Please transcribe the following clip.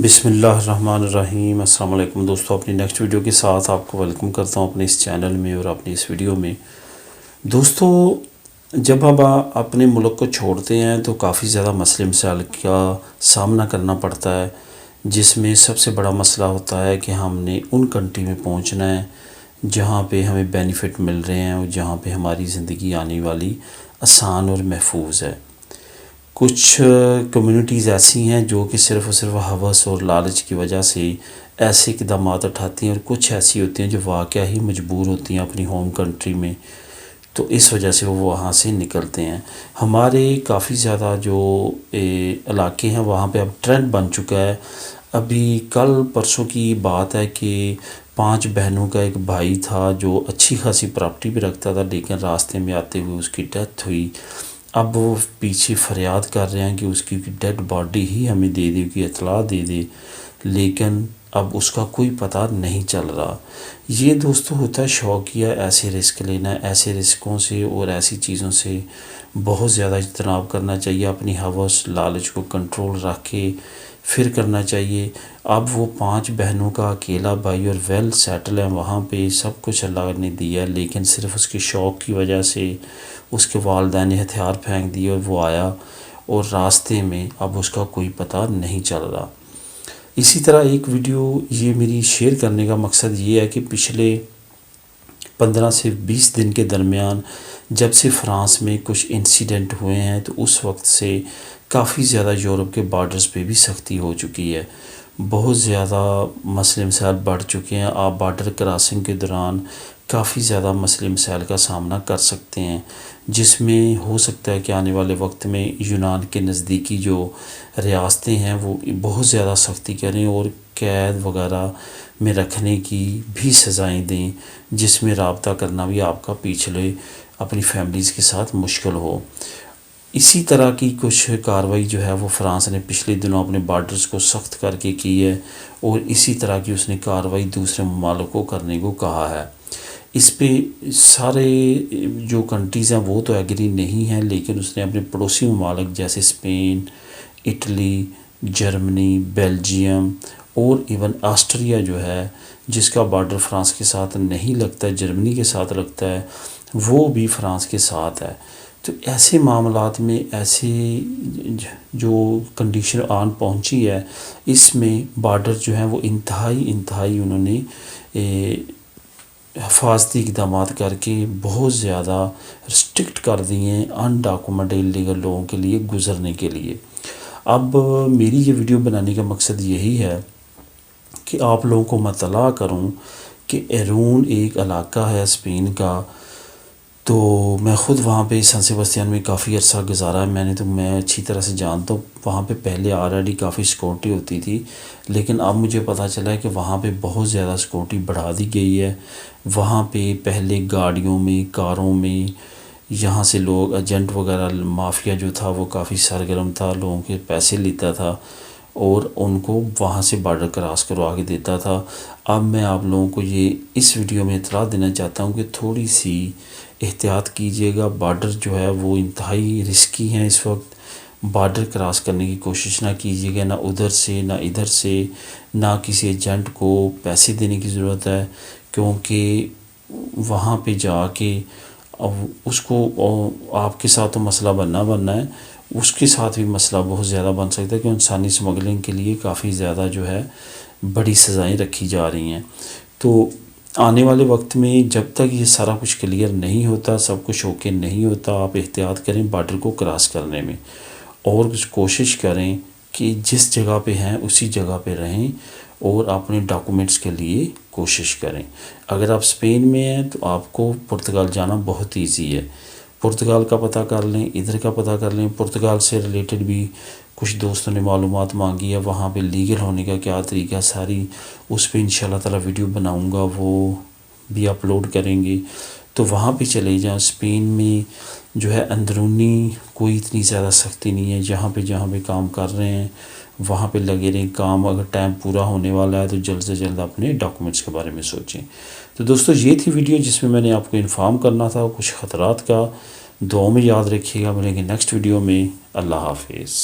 بسم اللہ الرحمن الرحیم۔ السلام علیکم دوستو، اپنی نیکسٹ ویڈیو کے ساتھ آپ کو ویلکم کرتا ہوں اپنے اس چینل میں اور اپنی اس ویڈیو میں۔ دوستو، جب آپ اپنے ملک کو چھوڑتے ہیں تو کافی زیادہ مسئلے مسائل کا سامنا کرنا پڑتا ہے، جس میں سب سے بڑا مسئلہ ہوتا ہے کہ ہم نے ان کنٹری میں پہنچنا ہے جہاں پہ ہمیں بینیفٹ مل رہے ہیں اور جہاں پہ ہماری زندگی آنے والی آسان اور محفوظ ہے۔ کچھ کمیونٹیز ایسی ہیں جو کہ صرف اور صرف ہوس اور لالچ کی وجہ سے ایسے اقدامات اٹھاتی ہیں، اور کچھ ایسی ہوتی ہیں جو واقعہ ہی مجبور ہوتی ہیں اپنی ہوم کنٹری میں، تو اس وجہ سے وہ وہاں سے نکلتے ہیں۔ ہمارے کافی زیادہ جو علاقے ہیں وہاں پہ اب ٹرینڈ بن چکا ہے۔ ابھی کل پرسوں کی بات ہے کہ 5 بہنوں کا ایک بھائی تھا جو اچھی خاصی پراپرٹی بھی رکھتا تھا، لیکن راستے میں آتے ہوئے اس کی ڈیتھ ہوئی۔ اب وہ پیچھے فریاد کر رہے ہیں کہ اس کی ڈیڈ باڈی ہی ہمیں دے دے، کی اطلاع دے دے، لیکن اب اس کا کوئی پتہ نہیں چل رہا۔ یہ دوستو ہوتا ہے شوقیہ ایسے رسک لینا، ایسے رسکوں سے اور ایسی چیزوں سے بہت زیادہ اجتناب کرنا چاہیے۔ اپنی ہوس لالچ کو کنٹرول رکھ کے پھر کرنا چاہیے۔ اب وہ 5 بہنوں کا اکیلا بھائی اور ویل سیٹل ہے، وہاں پہ سب کچھ اللہ نے دیا ہے، لیکن صرف اس کے شوق کی وجہ سے اس کے والدین نے ہتھیار پھینک دیے اور وہ آیا، اور راستے میں اب اس کا کوئی پتہ نہیں چل رہا۔ اسی طرح ایک ویڈیو یہ میری شیئر کرنے کا مقصد یہ ہے کہ پچھلے 15 سے 20 دن کے درمیان جب سے فرانس میں کچھ انسیڈنٹ ہوئے ہیں تو اس وقت سے کافی زیادہ یورپ کے بارڈرز پہ بھی سختی ہو چکی ہے، بہت زیادہ مسئلے مسائل بڑھ چکے ہیں۔ آپ بارڈر کراسنگ کے دوران کافی زیادہ مسئلے مسائل کا سامنا کر سکتے ہیں، جس میں ہو سکتا ہے کہ آنے والے وقت میں یونان کے نزدیکی جو ریاستیں ہیں وہ بہت زیادہ سختی کریں اور قید وغیرہ میں رکھنے کی بھی سزائیں دیں، جس میں رابطہ کرنا بھی آپ کا پیچھے اپنی فیملیز کے ساتھ مشکل ہو۔ اسی طرح کی کچھ کارروائی جو ہے وہ فرانس نے پچھلے دنوں اپنے بارڈرز کو سخت کر کے کی ہے، اور اسی طرح کی اس نے کارروائی دوسرے ممالک کو کرنے کو کہا ہے۔ اس پہ سارے جو کنٹریز ہیں وہ تو ایگری نہیں ہیں، لیکن اس نے اپنے پڑوسی ممالک جیسے اسپین، اٹلی، جرمنی، بیلجیم اور ایون آسٹریا جو ہے جس کا بارڈر فرانس کے ساتھ نہیں لگتا ہے، جرمنی کے ساتھ لگتا ہے، وہ بھی فرانس کے ساتھ ہے۔ تو ایسے معاملات میں ایسے جو کنڈیشن آن پہنچی ہے، اس میں بارڈر جو ہیں وہ انتہائی انہوں نے حفاظتی اقدامات کر کے بہت زیادہ رسٹرکٹ کر دیے ہیں ان ڈاکومنٹ انلیگل لوگوں کے لیے گزرنے کے لیے۔ اب میری یہ ویڈیو بنانے کا مقصد یہی ہے کہ آپ لوگوں کو مطلع کروں کہ ایرون ایک علاقہ ہے اسپین کا، تو میں خود وہاں پہ سان سیباستیان میں کافی عرصہ گزارا ہے، میں اچھی طرح سے جانتا ہوں۔ وہاں پہ پہلے آلریڈی کافی سیکورٹی ہوتی تھی، لیکن اب مجھے پتہ چلا ہے کہ وہاں پہ بہت زیادہ سیکورٹی بڑھا دی گئی ہے۔ وہاں پہ پہلے گاڑیوں میں، کاروں میں، یہاں سے لوگ ایجنٹ وغیرہ مافیا جو تھا وہ کافی سرگرم تھا، لوگوں کے پیسے لیتا تھا اور ان کو وہاں سے بارڈر کراس کروا کے دیتا تھا۔ اب میں آپ لوگوں کو یہ اس ویڈیو میں اطلاع دینا چاہتا ہوں کہ تھوڑی سی احتیاط کیجیے گا۔ بارڈر جو ہے وہ انتہائی رسکی ہیں اس وقت، بارڈر کراس کرنے کی کوشش نہ کیجیے گا، نہ ادھر سے نہ ادھر سے، نہ کسی ایجنٹ کو پیسے دینے کی ضرورت ہے، کیونکہ وہاں پہ جا کے اب اس کو آپ کے ساتھ تو مسئلہ بننا ہے، اس کے ساتھ بھی مسئلہ بہت زیادہ بن سکتا ہے کہ انسانی اسمگلنگ کے لیے کافی زیادہ جو ہے بڑی سزائیں رکھی جا رہی ہیں۔ تو آنے والے وقت میں جب تک یہ سارا کچھ کلیئر نہیں ہوتا، سب کچھ اوکے نہیں ہوتا، آپ احتیاط کریں بارڈر کو کراس کرنے میں، اور کچھ کوشش کریں کہ جس جگہ پہ ہیں اسی جگہ پہ رہیں اور اپنے ڈاکومنٹس کے لیے کوشش کریں۔ اگر آپ اسپین میں ہیں تو آپ کو پرتگال جانا بہت ایزی ہے، پرتگال کا پتہ کر لیں، ادھر کا پتہ کر لیں۔ پرتگال سے ریلیٹڈ بھی کچھ دوستوں نے معلومات مانگی ہے، وہاں پہ لیگل ہونے کا کیا طریقہ، ساری اس پہ انشاءاللہ تعالی ویڈیو بناؤں گا، وہ بھی اپلوڈ کریں گے، تو وہاں پہ چلے جائیں۔ اسپین میں جو ہے اندرونی کوئی اتنی زیادہ سختی نہیں ہے، جہاں پہ کام کر رہے ہیں وہاں پہ لگے رہیں کام، اگر ٹائم پورا ہونے والا ہے تو جلد سے جلد اپنے ڈاکومنٹس کے بارے میں سوچیں۔ تو دوستو یہ تھی ویڈیو جس میں نے آپ کو انفارم کرنا تھا کچھ خطرات کا۔ دعاؤں میں یاد رکھیے گا، ملیں گے نیکسٹ ویڈیو میں۔ اللہ حافظ۔